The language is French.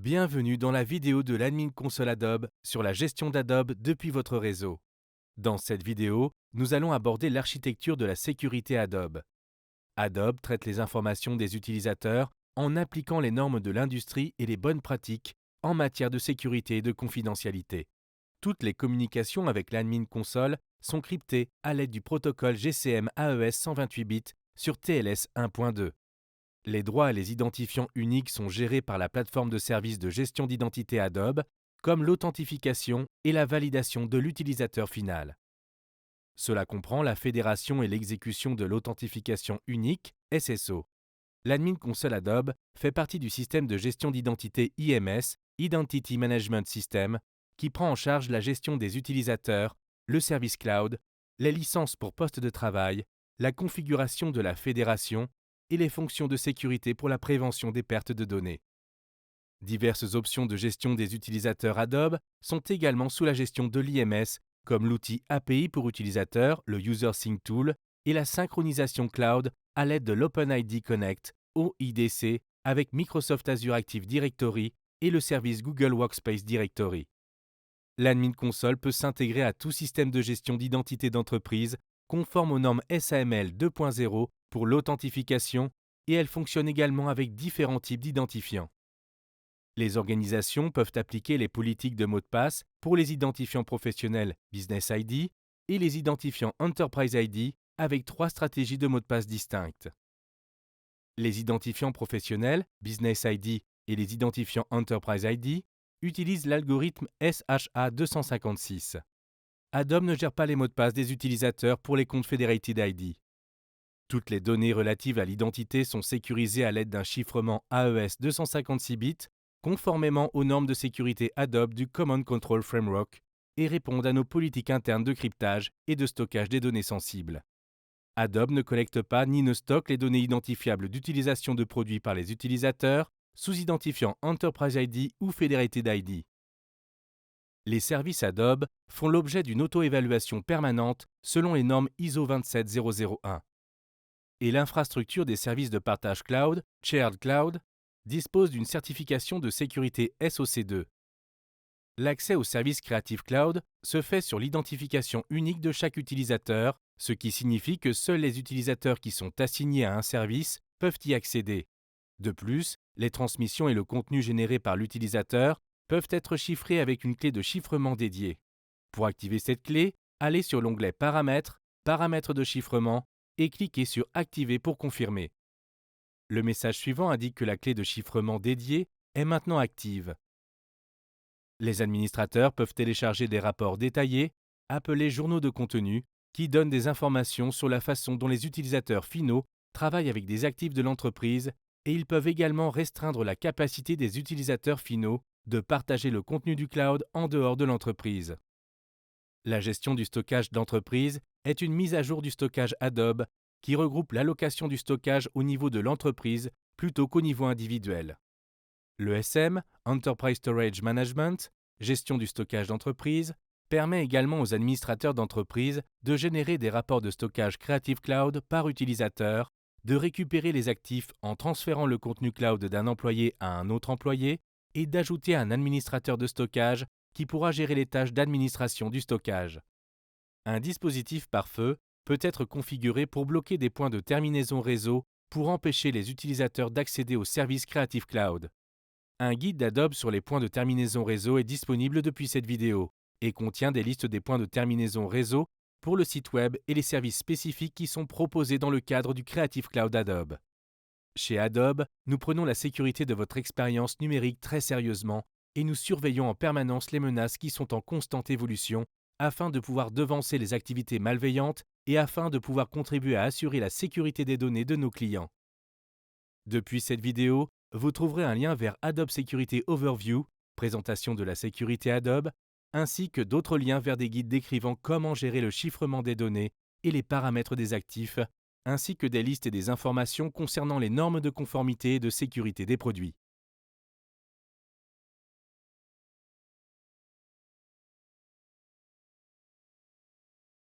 Bienvenue dans la vidéo de l'Admin Console Adobe sur la gestion d'Adobe depuis votre réseau. Dans cette vidéo, nous allons aborder l'architecture de la sécurité Adobe. Adobe traite les informations des utilisateurs en appliquant les normes de l'industrie et les bonnes pratiques en matière de sécurité et de confidentialité. Toutes les communications avec l'Admin Console sont cryptées à l'aide du protocole GCM AES 128 bits sur TLS 1.2. Les droits et les identifiants uniques sont gérés par la plateforme de services de gestion d'identité Adobe, comme l'authentification et la validation de l'utilisateur final. Cela comprend la fédération et l'exécution de l'authentification unique, SSO. L'Admin Console Adobe fait partie du système de gestion d'identité IMS, Identity Management System, qui prend en charge la gestion des utilisateurs, le service cloud, les licences pour poste de travail, la configuration de la fédération et les fonctions de sécurité pour la prévention des pertes de données. Diverses options de gestion des utilisateurs Adobe sont également sous la gestion de l'IMS, comme l'outil API pour utilisateurs, le User Sync Tool, et la synchronisation cloud à l'aide de l'OpenID Connect, OIDC, avec Microsoft Azure Active Directory et le service Google Workspace Directory. L'Admin Console peut s'intégrer à tout système de gestion d'identité d'entreprise conforme aux normes SAML 2.0 pour l'authentification et elle fonctionne également avec différents types d'identifiants. Les organisations peuvent appliquer les politiques de mots de passe pour les identifiants professionnels Business ID et les identifiants Enterprise ID avec 3 stratégies de mots de passe distinctes. Les identifiants professionnels Business ID et les identifiants Enterprise ID utilisent l'algorithme SHA-256. Adobe ne gère pas les mots de passe des utilisateurs pour les comptes Federated ID. Toutes les données relatives à l'identité sont sécurisées à l'aide d'un chiffrement AES 256 bits, conformément aux normes de sécurité Adobe du Command Control Framework, et répondent à nos politiques internes de cryptage et de stockage des données sensibles. Adobe ne collecte pas ni ne stocke les données identifiables d'utilisation de produits par les utilisateurs, sous identifiant Enterprise ID ou Federated ID. Les services Adobe font l'objet d'une auto-évaluation permanente selon les normes ISO 27001. Et l'infrastructure des services de partage cloud, Shared Cloud, dispose d'une certification de sécurité SOC2. L'accès au service Creative Cloud se fait sur l'identification unique de chaque utilisateur, ce qui signifie que seuls les utilisateurs qui sont assignés à un service peuvent y accéder. De plus, les transmissions et le contenu généré par l'utilisateur peuvent être chiffrés avec une clé de chiffrement dédiée. Pour activer cette clé, allez sur l'onglet Paramètres, Paramètres de chiffrement et cliquez sur Activer pour confirmer. Le message suivant indique que la clé de chiffrement dédiée est maintenant active. Les administrateurs peuvent télécharger des rapports détaillés, appelés journaux de contenu, qui donnent des informations sur la façon dont les utilisateurs finaux travaillent avec des actifs de l'entreprise et ils peuvent également restreindre la capacité des utilisateurs finaux de partager le contenu du cloud en dehors de l'entreprise. La gestion du stockage d'entreprise est une mise à jour du stockage Adobe qui regroupe l'allocation du stockage au niveau de l'entreprise plutôt qu'au niveau individuel. L'ESM, Enterprise Storage Management, gestion du stockage d'entreprise, permet également aux administrateurs d'entreprise de générer des rapports de stockage Creative Cloud par utilisateur, de récupérer les actifs en transférant le contenu cloud d'un employé à un autre employé et d'ajouter un administrateur de stockage qui pourra gérer les tâches d'administration du stockage. Un dispositif pare-feu peut être configuré pour bloquer des points de terminaison réseau pour empêcher les utilisateurs d'accéder au service Creative Cloud. Un guide d'Adobe sur les points de terminaison réseau est disponible depuis cette vidéo et contient des listes des points de terminaison réseau pour le site web et les services spécifiques qui sont proposés dans le cadre du Creative Cloud Adobe. Chez Adobe, nous prenons la sécurité de votre expérience numérique très sérieusement et nous surveillons en permanence les menaces qui sont en constante évolution afin de pouvoir devancer les activités malveillantes et afin de pouvoir contribuer à assurer la sécurité des données de nos clients. Depuis cette vidéo, vous trouverez un lien vers Adobe Security Overview, présentation de la sécurité Adobe, ainsi que d'autres liens vers des guides décrivant comment gérer le chiffrement des données et les paramètres des actifs, ainsi que des listes et des informations concernant les normes de conformité et de sécurité des produits.